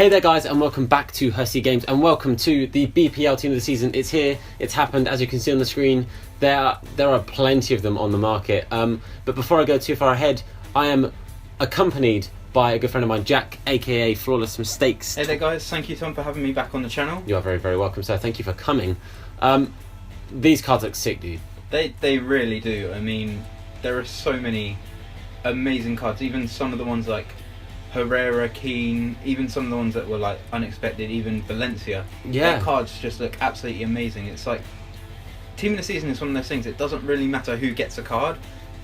Hey there guys, and welcome back to Hursty Games, and welcome to the BPL team of the season. It's here, it's happened, as you can see on the screen. There are plenty of them on the market. But before I go too far ahead, I am accompanied by a good friend of mine, Jack, aka Flawless Mistakes. Hey there guys, thank you Tom for having me back on the channel. You are very, very welcome, sir. Thank you for coming. These cards look sick, dude. They really do. I mean, there are so many amazing cards, even some of the ones like Herrera, Keane, even some of the ones that were like unexpected, even Valencia. Yeah. Their cards just look absolutely amazing. It's like, team of the season is one of those things, it doesn't really matter who gets a card,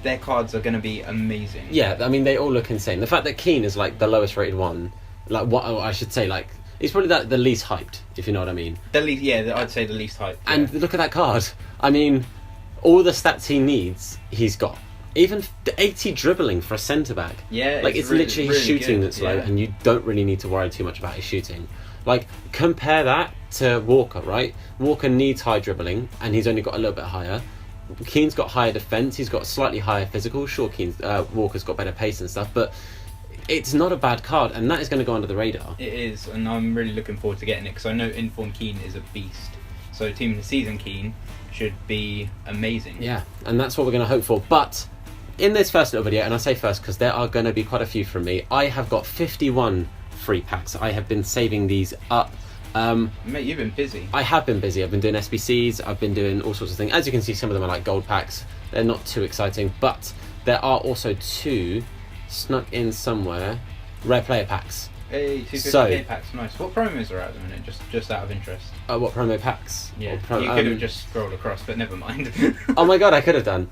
their cards are going to be amazing. Yeah, I mean, they all look insane. The fact that Keane is like the lowest rated one, like what I should say, like, he's probably the least hyped, if you know what I mean. I'd say the least hyped. Yeah. And look at that card. I mean, all the stats he needs, he's got. Even the 80 dribbling for a centre-back. Yeah, like it's really, literally really his shooting good, that's low, yeah. and you don't really need to worry too much about his shooting. Like, compare that to Walker, right? Walker needs high dribbling, and he's only got a little bit higher. Keane's got higher defence, he's got slightly higher physical. Sure, Walker's got better pace and stuff, but it's not a bad card, and that is going to go under the radar. It is, and I'm really looking forward to getting it, because I know Informed Keane is a beast. So Team of the Season Keane should be amazing. Yeah, and that's what we're going to hope for. But in this first little video, and I say first because there are going to be quite a few from me, I have got 51 free packs. I have been saving these up. Mate, you've been busy. I have been busy. I've been doing SBCs, I've been doing all sorts of things. As you can see, some of them are like gold packs. They're not too exciting, but there are also two snuck in somewhere rare player packs. Hey, 250k packs, nice. What promos are out at the minute, just out of interest? What promo packs? Yeah, you could have just scrolled across, but never mind. Oh my god, I could have done.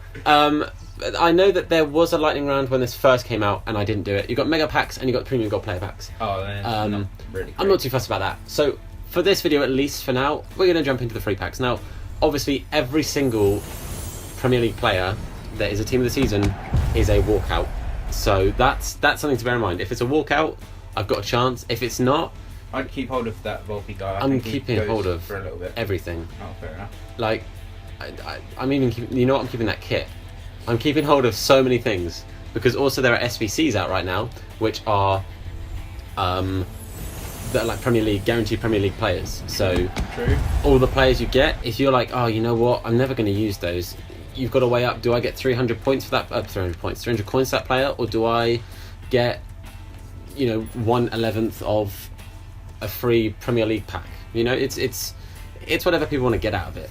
I know that there was a lightning round when this first came out, and I didn't do it. You got mega packs and you got premium gold player packs. Oh, not really great. I'm not too fussed about that. So for this video, at least for now, we're going to jump into the free packs. Now, obviously, every single Premier League player that is a team of the season is a walkout. So that's something to bear in mind. If it's a walkout, I've got a chance. If it's not, I'd keep hold of that Volpe guy. I'm keeping hold of for a little bit. Everything. Oh, fair enough. Like, I'm even keeping, you know what, I'm keeping that kit. I'm keeping hold of so many things, because also there are SBCs out right now, which are that are like Premier League, guaranteed Premier League players. So True. All the players you get, if you're like, oh, you know what, I'm never going to use those, you've got to weigh up, do I get 300 points for that, 300 coins for that player, or do I get, 1/11th of a free Premier League pack? It's whatever people want to get out of it.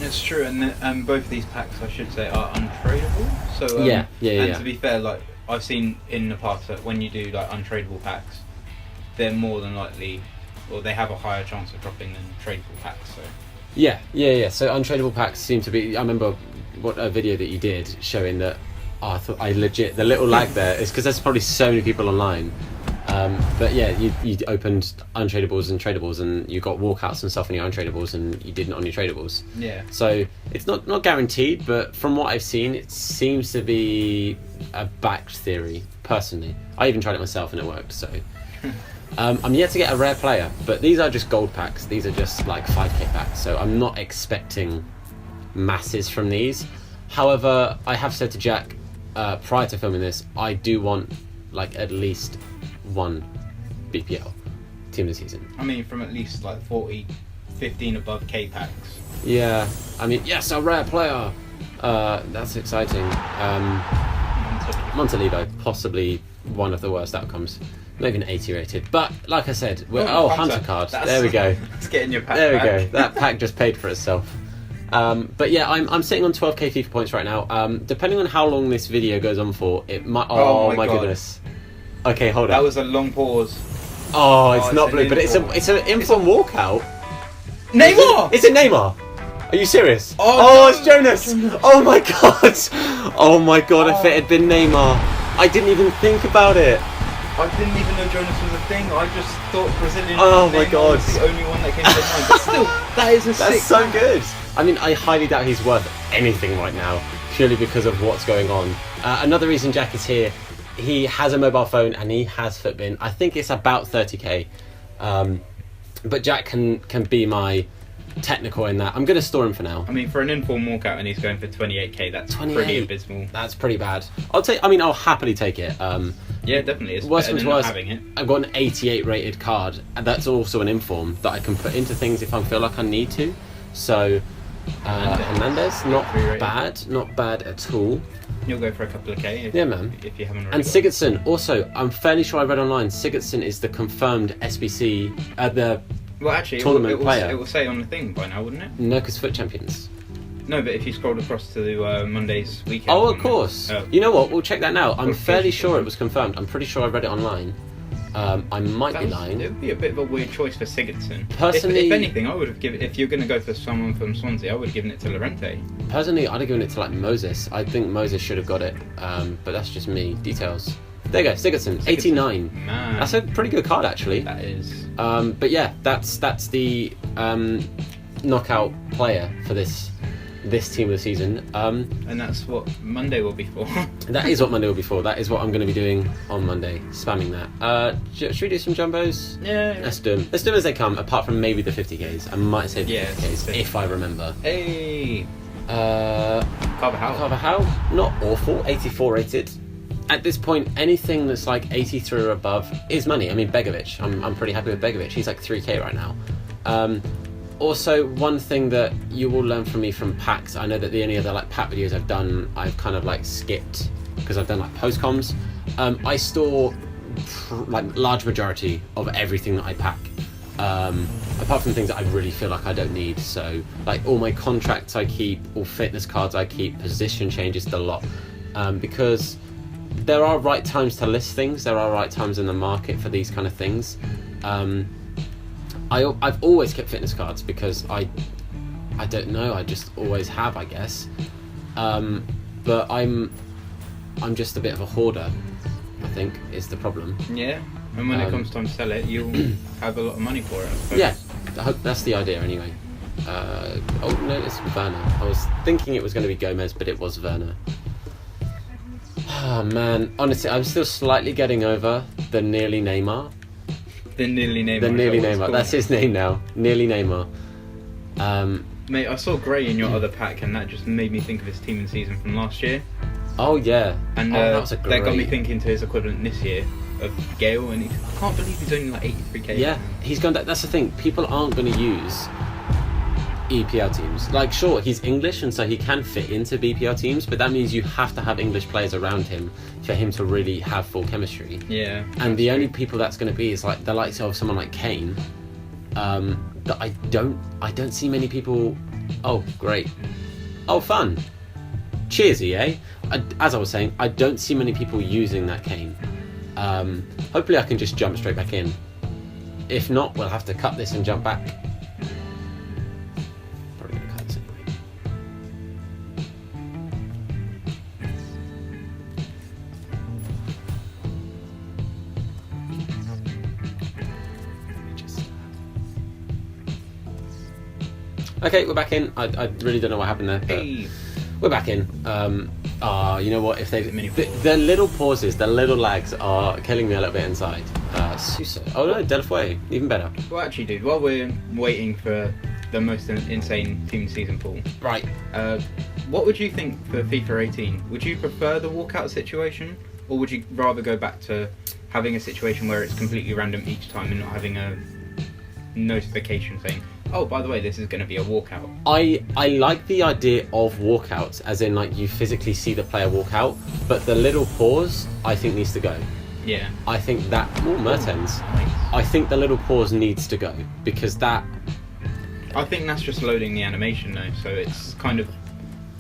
It's true, and both of these packs, I should say, are untradeable. So yeah. And to be fair, like I've seen in the past that when you do like untradeable packs, they're more than likely, or they have a higher chance of dropping than tradable packs. So yeah. So untradeable packs seem to be. I remember a video that you did showing that. Oh, I legit, the little lag there is because there's probably so many people online. But yeah, you opened untradables and tradables, and you got walkouts and stuff in your untradables, and you didn't on your tradables. Yeah. So it's not guaranteed, but from what I've seen, it seems to be a backed theory. Personally, I even tried it myself and it worked. So I'm yet to get a rare player, but these are just gold packs. These are just like 5k packs, so I'm not expecting masses from these. However, I have said to Jack prior to filming this, I do want like at least one BPL team of the season. I mean, from at least like 15 above K packs. Yeah, I mean, yes, a rare player. That's exciting. Montalivo, possibly one of the worst outcomes. Not even 80 rated, but like I said, Hunter card. There we go. Let's get in your pack. There we go. That pack just paid for itself. But yeah, I'm sitting on 12k FIFA points right now. Depending on how long this video goes on for, it might. Oh my goodness. Okay, hold on. That was a long pause. Oh, it's not blue, but it's an inform walkout. Neymar! Is it Neymar? Are you serious? Oh, it's Jonas! Oh my god! Oh my god! If it had been Neymar, I didn't even think about it. I didn't even know Jonas was a thing. I just thought Brazilian. Oh my god! Was the only one that came to mind. But still, that is a sick. That's so good. I mean, I highly doubt he's worth anything right now, purely because of what's going on. Another reason Jack is here, he has a mobile phone and he has Footbin. I think it's about 30k. But Jack can be my technical in that. I'm going to store him for now. I mean, for an inform walkout and he's going for 28k, that's 28. pretty abysmal. That's pretty bad. I'll happily take it. Yeah, definitely. It's Worst better comes than not worst, having it. I've got an 88 rated card, and that's also an inform that I can put into things if I feel like I need to. So, Hernandez, not 83 rated. not bad at all. You'll go for a couple of K. Yeah, man. If you haven't already. And got it. Sigurdsson, also, I'm fairly sure I read online, Sigurdsson is the confirmed SBC, the Well, actually, tournament player. It will say on the thing by now, wouldn't it? Nurka's Foot Champions. No, but if you scrolled across to Monday's weekend. Oh, of course. Oh. You know what? We'll check that now. I'm fairly Qualification. sure it was confirmed. I'm pretty sure I read it online. I might be lying. It would be a bit of a weird choice for Sigurdsson. Personally- if anything, I would have given. If you're going to go for someone from Swansea, I would have given it to Llorente. Personally, I'd have given it to like Moses. I think Moses should have got it, but that's just me. Details. There you go, Sigurdsson, 89. Man, That's a pretty good card, actually. that is. But yeah, that's the knockout player for this team of the season. And that's what Monday will be for. That is what Monday will be for. That is what I'm going to be doing on Monday, spamming that. Should we do some jumbos? Yeah. Let's do them. Let's do them as they come, apart from maybe the 50Ks. I might say the Yeah, 50Ks, 50. if I remember. Hey, Carvajal, Carvajal. not awful, 84 rated. At this point, anything that's like 83 or above is money. I mean, Begovic, I'm pretty happy with Begovic. He's like 3K right now. Also, one thing that you will learn from me from packs, I know that the only other like pack videos I've done, I've kind of like skipped because I've done like post-coms. I store like large majority of everything that I pack. Apart from things that I really feel like I don't need. So like all my contracts I keep, all fitness cards I keep, position changes, the lot. Because there are right times to list things, there are right times in the market for these kind of things. I've always kept fitness cards because I don't know, I just always have, I guess. But I'm just a bit of a hoarder, I think, is the problem. Yeah. And when it comes time to sell it, you'll have a lot of money for it, I suppose. Yeah, I hope that's the idea anyway. Oh no, it's Werner. I was thinking it was going to be Gomez, but it was Werner. Oh man, honestly, I'm still slightly getting over the nearly Neymar. The nearly Neymar. The nearly is that what it's Neymar. called? That's his name now. Nearly Neymar. Mate, I saw Gray in your other pack, and that just made me think of his team and season from last year. Oh yeah. And that was a that got me great- thinking to his equivalent this year of Gale, and I can't believe he's only like 83k. Yeah, he's gone. That's the thing. People aren't going to use EPL teams. Like, sure, he's English, and so he can fit into BPL teams, but that means you have to have English players around him for him to really have full chemistry. Yeah. And the only people that's going to be is like the likes of someone like Kane. That I don't see many people. Oh, great. Oh, fun. Cheers, EA. As I was saying, I don't see many people using that Kane. Hopefully I can just jump straight back in. If not, we'll have to cut this and jump back. Probably gonna cut this anyway. Okay, we're back in. I really don't know what happened there, but Hey. we're back in. You know what? If they Mini the little pauses, the little lags are killing me a little bit inside. Suso. Oh no, Delafue, even better. Well, actually, dude, while we're waiting for the most insane team season pool, Right. what would you think for FIFA 18? Would you prefer the walkout situation, or would you rather go back to having a situation where it's completely random each time and not having a notification saying, oh, by the way, this is going to be a walkout? I like the idea of walkouts, as in like you physically see the player walk out, but the little pause I think needs to go. Yeah. I think that Mertens. Nice. I think the little pause needs to go because that. I think that's just loading the animation though, so it's kind of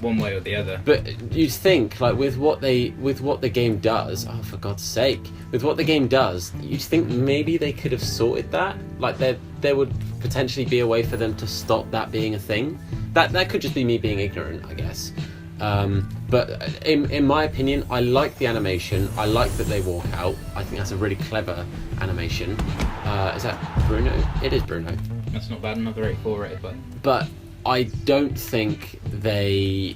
one way or the other. But you'd think, like with what the game does, oh for God's sake, with what the game does, you'd think maybe they could have sorted that. Like there would potentially be a way for them to stop that being a thing. That could just be me being ignorant, I guess. But in my opinion, I like the animation. I like that they walk out. I think that's a really clever animation. Is that Bruno? It is Bruno. That's not bad, another 84 rated, But I don't think they.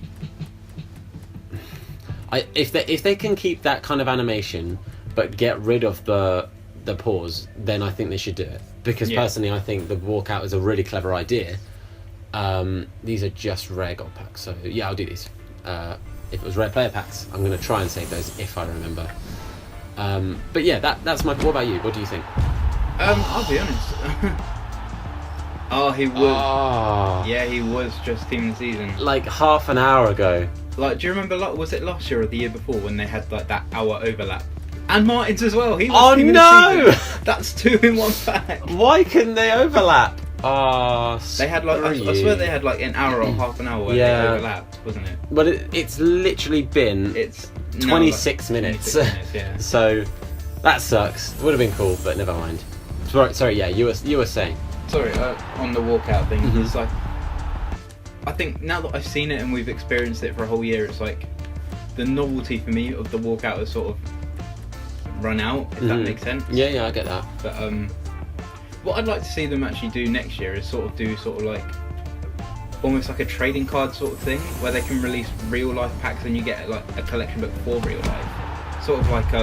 If they can keep that kind of animation, but get rid of the pause, then I think they should do it. Because personally, I think the walkout is a really clever idea. These are just rare gold packs, so yeah, I'll do these. If it was rare player packs, I'm going to try and save those if I remember. But yeah, that's my. What about you? What do you think? I'll be honest. Oh, he was. Oh, Yeah, he was just team of the season. like half an hour ago. Like, do you remember? Was it last year or the year before when they had like that hour overlap? And Martins as well. He was Oh team of no! the season. That's 2 in 1 pack. Why couldn't they overlap? Oh, They had like I swear they had like an hour or half an hour where Yeah. they overlapped, wasn't it? But it's literally been It's 26 like minutes. 26 minutes, yeah. So that sucks. Would have been cool, but never mind. Sorry. Yeah, you were saying. Sorry, on the walkout thing, Mhm. it's like I think now that I've seen it and we've experienced it for a whole year, it's like the novelty for me of the walkout has sort of run out, if that Mhm. makes sense. Yeah, I get that. But what I'd like to see them actually do next year is sort of like almost like a trading card sort of thing, where they can release real life packs and you get like a collection book for real life. Sort of like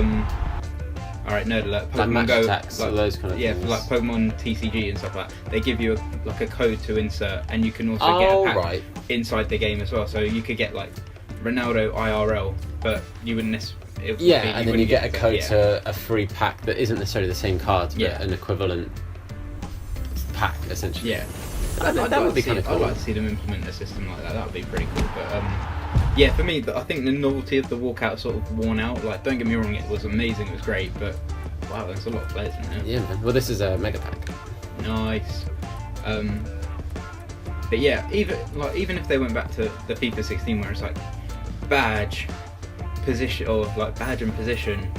alright, nerd alert, Like Pokemon match Go, attacks, like, those kind of yeah, things. like Pokemon TCG and stuff like that. They give you a code to insert, and you can also Oh, get a pack right. inside the game as well. So you could get like Ronaldo IRL, but you wouldn't necessarily. Yeah, and then you get a code yeah. to a free pack that isn't necessarily the same cards, but Yeah. an equivalent pack, essentially. Yeah, That would be kind of cool. I'd like to see them implement a system like that. That would be pretty cool. But yeah, for me, I think the novelty of the walkout sort of worn out. Like, don't get me wrong, it was amazing, it was great, but wow, there's a lot of players in there. Yeah, man. Well, this is a mega pack. Nice. But yeah, even if they went back to the FIFA 16 where it's like badge, position, or like badge and position,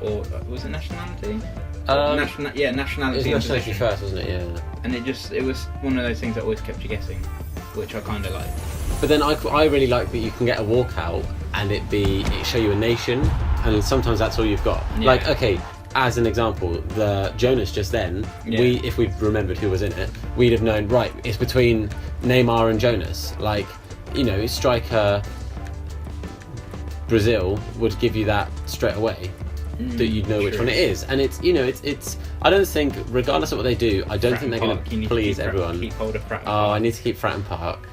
or was it nationality? Nationality It was and nationality position. first, wasn't it? Yeah. And it was one of those things that always kept you guessing, which I kind of like. But then I really like that you can get a walkout and it show you a nation, and sometimes that's all you've got. Yeah. Like, okay, as an example, the Jonas just then, Yeah. if we'd remembered who was in it, we'd have known, right, it's between Neymar and Jonas. Like, striker Brazil would give you that straight away, that you'd know which True. one it is. And it's I don't think, regardless of what they do, I don't think they're going to please everyone. Keep hold of Fratton Oh, Park. I need to keep Fratton Park.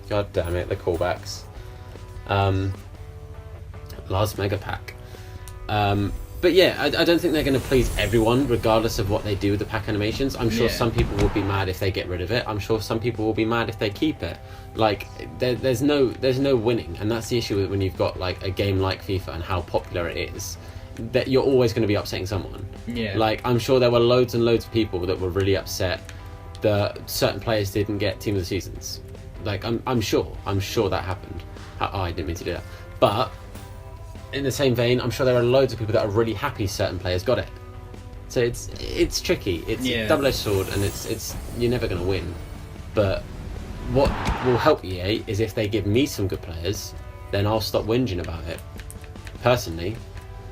God damn it, the callbacks. Last mega pack. But yeah, I don't think they're going to please everyone, regardless of what they do with the pack animations. I'm sure Yeah. some people will be mad if they get rid of it. I'm sure some people will be mad if they keep it. Like, there's no winning, and that's the issue when you've got like a game like FIFA and how popular it is. That you're always going to be upsetting someone. Yeah. Like, I'm sure there were loads and loads of people that were really upset that certain players didn't get Team of the Seasons. Like, I'm sure that happened. Oh, I didn't mean to do that. But in the same vein, I'm sure there are loads of people that are really happy certain players got it. So it's tricky. It's Yeah. a double-edged sword, and it's you're never going to win. But what will help EA is if they give me some good players, then I'll stop whinging about it. Personally,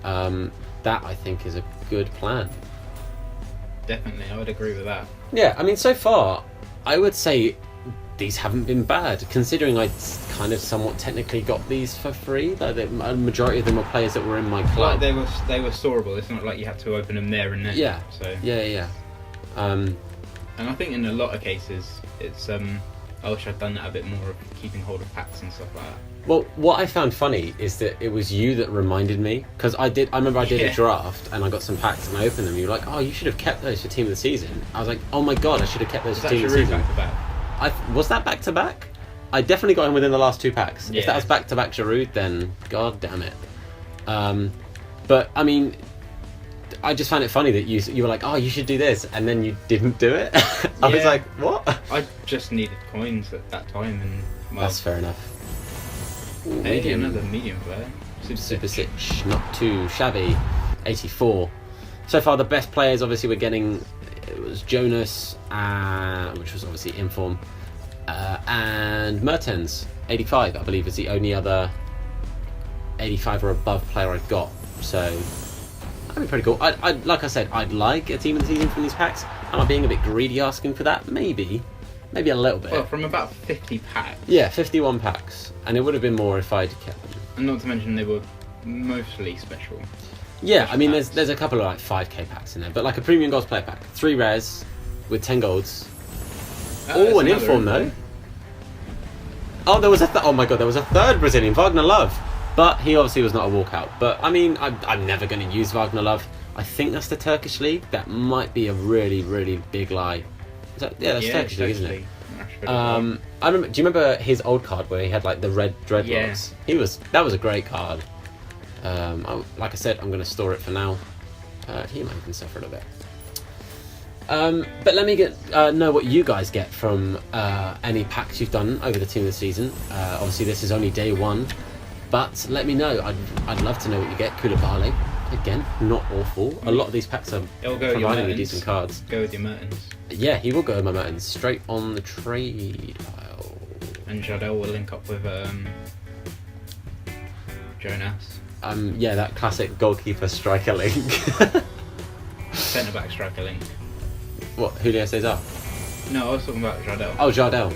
that I think is a good plan. Definitely, I would agree with that. Yeah, I mean, so far, I would say these haven't been bad, considering I kind of somewhat technically got these for free. Like, a majority of them were players that were in my club. Like they were storable. It's not like you had to open them there and then. Yeah. So. Yeah. And I think in a lot of cases, it's I wish I'd done that a bit more of keeping hold of packs and stuff like that. Well, what I found funny is that it was you that reminded me, because I remember I did a draft and I got some packs and I opened them. You were like, "Oh, you should have kept those for Team of the Season." I was like, "Oh my god, I should have kept those Was for that Team of the Giroud Season." back to back? Was that back to back? I definitely got him within the last 2 packs. If Yeah. that was back to back Giroud, then god damn it. But I mean, I just found it funny that you were like, "Oh, you should do this," and then you didn't do it. I was Yeah. like, "What?" I just needed coins at that time, and well, That's fair enough. Ooh, hey, another medium player. Super Sitch, not too shabby. 84. So far, the best players obviously we're getting. It was Jonas, which was obviously in form, and Mertens. 85, I believe, is the only other 85 or above player I've got. So that'd be pretty cool. I like I said, I'd like a Team of the Season from these packs. Am I being a bit greedy asking for that? Maybe a little bit. Well, from about 50 packs, Yeah, 51 packs, and it would have been more if I'd kept them. and not to mention they were mostly special. Yeah, Special I mean, packs. there's a couple of like 5k packs in there, but like a premium goals player pack, 3 rares with 10 golds. Oh, an inform though. Oh, there was oh my god, there was a third Brazilian, Wagner Love. But he obviously was not a walkout. But I mean, I'm never going to use Wagner Love. I think that's the Turkish league. That might be a really, really big lie. That's Turkish league, isn't it? I remember. Do you remember his old card where he had like the red dreadlocks? Yeah. That was a great card. Like I said, I'm going to store it for now. He might even suffer a little bit. But let me know what you guys get from any packs you've done over the team of the season. Obviously, this is only day 1, but let me know. I'd love to know what you get. Koulibaly, again, not awful. A lot of these packs are providing me decent cards. Go with your Mertens. Yeah, he will go with my Mertens straight on the trade pile. And Jardel will link up with Jonas. Yeah, that classic goalkeeper striker link. Centre back striker link. What, Julio Cesar? No, I was talking about Jardel. Oh, Jardel.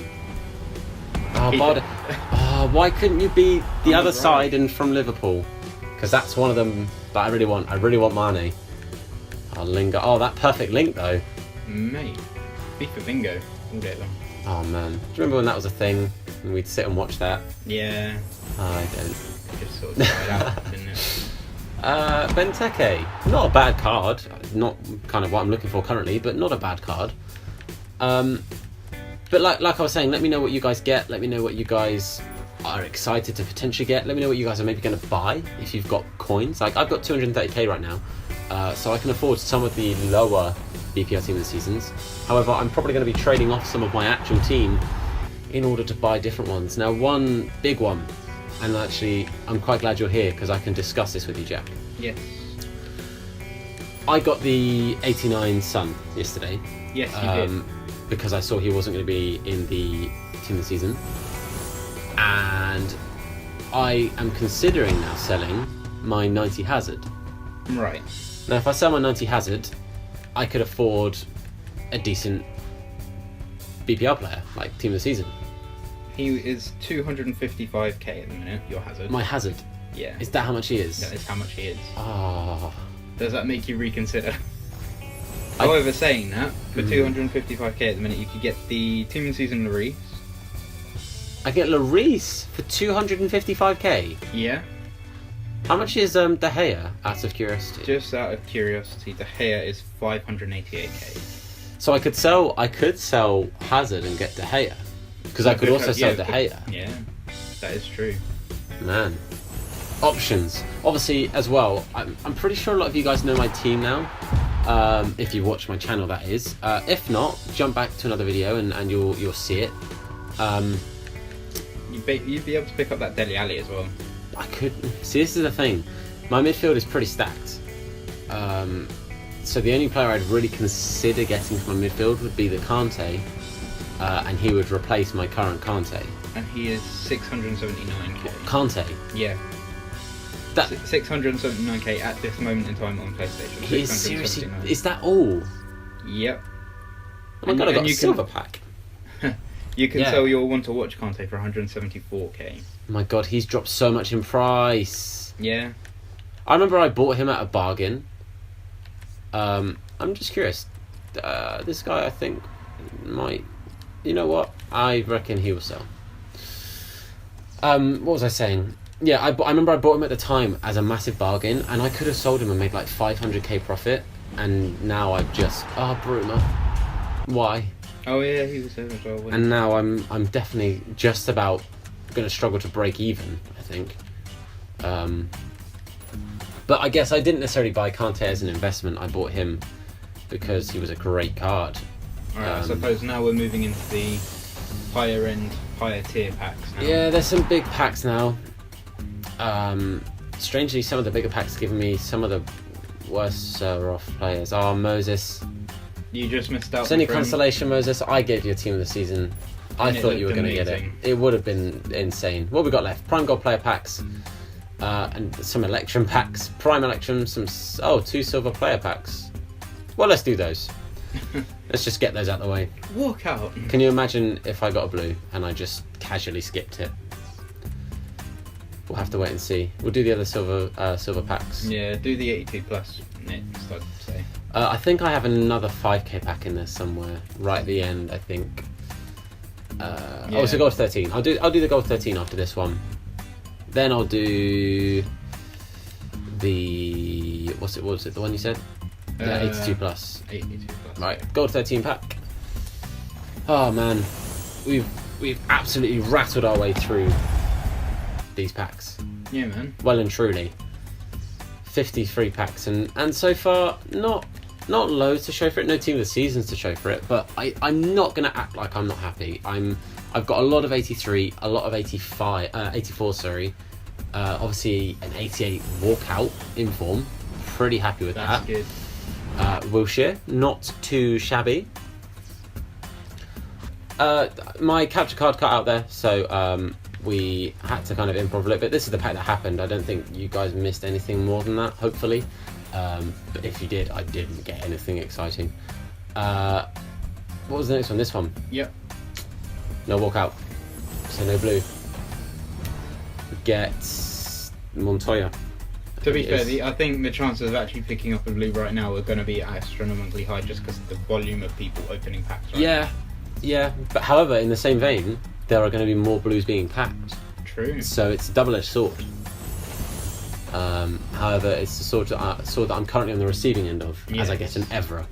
Oh, Barda. Oh, why couldn't you be the other side and from Liverpool? Because that's one of them that I really want. I really want Mane. Oh, Lingard. Oh, that perfect link, though. Mate. FIFA bingo all day long. Oh, man. Do you remember when that was a thing? And we'd sit and watch that? Yeah. I don't. Just sort of tried out, didn't it? Benteke, not a bad card. Not kind of what I'm looking for currently, but not a bad card. But like I was saying, let me know what you guys get. Let me know what you guys are excited to potentially get. Let me know what you guys are maybe going to buy if you've got coins. Like I've got 230k right now, so I can afford some of the lower BPL team of the seasons. However, I'm probably going to be trading off some of my actual team in order to buy different ones. Now, one big one. And actually, I'm quite glad you're here because I can discuss this with you, Jack. Yes. I got the 89 Sun yesterday. Yes, you did. Because I saw he wasn't going to be in the team of the season. And I am considering now selling my 90 Hazard. Right. Now, if I sell my 90 Hazard, I could afford a decent BPL player, like team of the season. He is 255k at the minute, your Hazard. My Hazard? Yeah. Is that how much he is? That is how much he is. Oh. Does that make you reconsider? However, saying that, for 255k at the minute, you could get the team and season Lloris. I get Lloris for 255k? Yeah. How much is De Gea, out of curiosity? Just out of curiosity, De Gea is 588k. So I could sell Hazard and get De Gea. Because I could also sell De Gea. Yeah, that is true. Man. Options. Obviously, as well, I'm pretty sure a lot of you guys know my team now. If you watch my channel, that is. If not, jump back to another video and you'll see it. You'd be able to pick up that Dele Alli as well. I could. See, this is the thing. My midfield is pretty stacked. So the only player I'd really consider getting for my midfield would be the Kante. And he would replace my current Kante. And he is 679k. Kante? Yeah. That 679k at this moment in time on PlayStation. He is seriously. Is that all? Yep. Oh my god, I got a silver pack. You can sell your Want to Watch Kante for 174k. Oh my god, he's dropped so much in price. Yeah. I remember I bought him at a bargain. I'm just curious. This guy, I think, might. You know what? I reckon he will sell. What was I saying? Yeah, I remember I bought him at the time as a massive bargain, and I could have sold him and made like 500k profit. And now I've just Bruno. Why? Oh yeah, he was there as well. And now I'm definitely just about going to struggle to break even, I think. But I guess I didn't necessarily buy Kante as an investment. I bought him because he was a great card. Alright, I suppose now we're moving into the higher end, higher tier packs now. Yeah, there's some big packs now. Strangely, some of the bigger packs giving me some of the worse off players. Oh, Moses. You just missed out. It's any consolation, Moses. I gave you a team of the season. I thought you were going to get it. It would have been insane. What have we got left? Prime Gold player packs. And some Electrum packs. Prime Electrum, two silver player packs. Well, let's do those. Let's just get those out of the way. Walk out. Can you imagine if I got a blue and I just casually skipped it? We'll have to wait and see. We'll do the other silver packs. Yeah, do the 82 plus next, I'd say. I think I have another 5k pack in there somewhere. Right at the end, I think. Oh, it's a gold 13. I'll do the gold 13 after this one. Then I'll do the what was it? The one you said? Yeah, 82 plus. 82 plus. Right, gold 13 pack. Oh man, we've absolutely rattled our way through these packs. Yeah, man. Well and truly. 53 packs and so far not loads to show for it, no team of the seasons to show for it, but I'm not gonna act like I'm not happy. I've got a lot of 83, a lot of 84, sorry. Obviously an 88 walkout in form. Pretty happy with That's that. good. Wilshire, not too shabby. My capture card cut out there, so we had to kind of improv a little bit. This is the pack that happened. I don't think you guys missed anything more than that, hopefully. But if you did, I didn't get anything exciting. What was the next one? This one? Yep. No walkout, so no blue. We get Montoya. To be fair, I think the chances of actually picking up a blue right now are going to be astronomically high just because of the volume of people opening packs. Right Yeah. But however, in the same vein, there are going to be more blues being packed. True. So it's a double-edged sword. However, it's the sword that I'm currently on the receiving end of, as I get an Evra.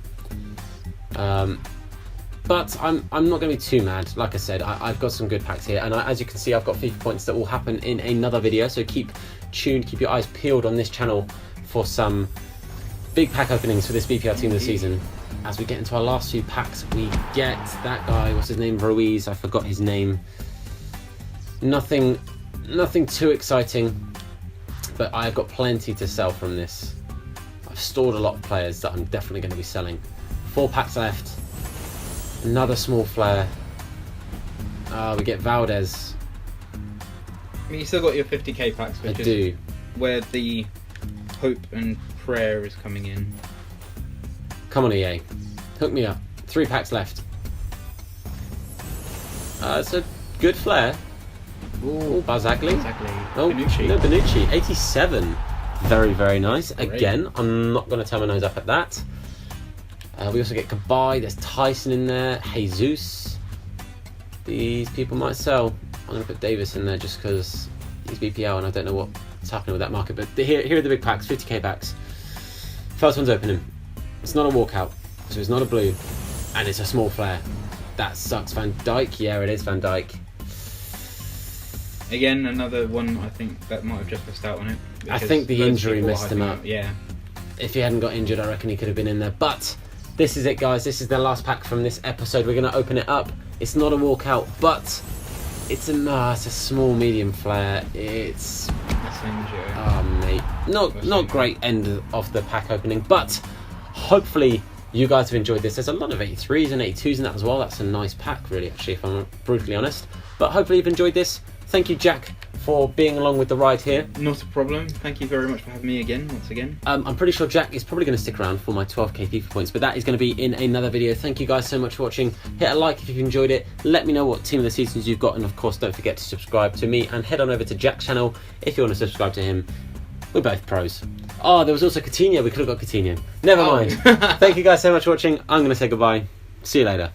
But I'm not going to be too mad. Like I said, I've got some good packs here, and as you can see, I've got FIFA points that will happen in another video. So keep tuned, keep your eyes peeled on this channel for some big pack openings for this BPL team of the season. As we get into our last few packs, we get that guy. What's his name? Ruiz. I forgot his name. Nothing too exciting, but I've got plenty to sell from this. I've stored a lot of players that I'm definitely going to be selling. 4 packs left. Another small flare. We get Valdez. I mean, you still got your 50k packs, which is where the hope and prayer is coming in. Come on, EA. Hook me up. 3 packs left. It's a good flare. Ooh, Barzagli. Oh, Bonucci. no, Bonucci. 87. Very, very nice. Great. Again, I'm not going to turn my nose up at that. We also get Kabay. There's Tyson in there. Jesus. These people might sell. I'm going to put Davis in there just because he's BPL and I don't know what's happening with that market. But here are the big packs, 50k packs. First one's opening. It's not a walkout, so it's not a blue, and it's a small flare. That sucks. Van Dijk. Yeah, it is Van Dijk. Again, another one I think that might have just missed out on it. I think the injury messed him up. Yeah. If he hadn't got injured, I reckon he could have been in there. But this is it, guys. This is the last pack from this episode. We're going to open it up. It's not a walkout, but it's a small medium flare. It's mate, not great end of the pack opening, but hopefully you guys have enjoyed this. There's a lot of 83s and 82s in that as well. That's a nice pack, really, actually, if I'm brutally honest. But hopefully you've enjoyed this. Thank you, Jack, for being along with the ride here. Not a problem. Thank you very much for having me again, once again. I'm pretty sure Jack is probably going to stick around for my 12k FIFA points, but that is going to be in another video. Thank you guys so much for watching. Hit a like if you've enjoyed it. Let me know what team of the seasons you've got, and of course, don't forget to subscribe to me and head on over to Jack's channel if you want to subscribe to him. We're both pros. Oh, there was also Coutinho. We could have got Coutinho. Never mind. Thank you guys so much for watching. I'm going to say goodbye. See you later.